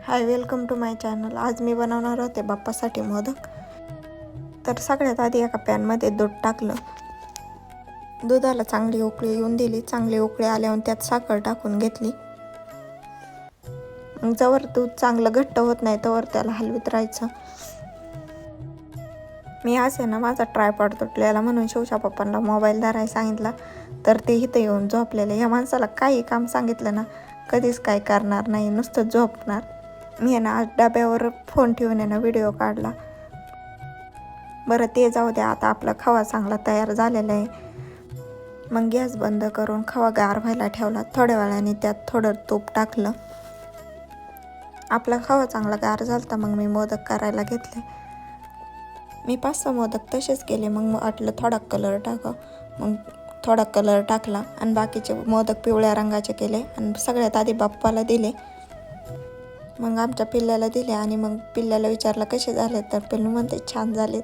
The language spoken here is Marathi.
High, welcome to my channel. आज मी बनवणार होते बाप्पासाठी मोदक. तर सगळ्यात आधी एका पॅनमध्ये दूध टाकलं. दुधाला चांगली उकळी येऊन दिली. चांगली उकळी आल्यावर त्यात साखर टाकून घेतली. मग जवळ दूध चांगलं घट्ट होत नाही तोवर त्याला हलवीत राहायचं. मी आज ना माझा ट्रायपॉड तुटलेला म्हणून शिवच्या पप्पांना मोबाईल धरायला सांगितला. तर ते इथं येऊन झोपलेले. या माणसाला काही काम सांगितलं ना कधीच काय करणार नाही, नुसतं झोपणार. मी ना आज डब्यावर फोन ठेवून व्हिडिओ काढला. बरं ते जाऊ द्या. आता आपला खवा चांगला तयार झालेला आहे. मग गॅस बंद करून खवा गार व्हायला ठेवला. थोड्या वेळाने त्यात थोडं तूप टाकलं. आपला खवा चांगला गार झाला मग मी मोदक करायला घेतले. मी 5-6 मोदक तसेच केले. मग वाटलं थोडा कलर टाका. मग थोडा कलर टाकला आणि बाकीचे मोदक पिवळ्या रंगाचे केले आणि सगळ्यात आधी बाप्पाला दिले. मग आमच्या पिल्ल्याला दिले आणि मग पिल्ल्याला विचारलं कसे झाले, तर पिल्लू म्हणते छान झाले.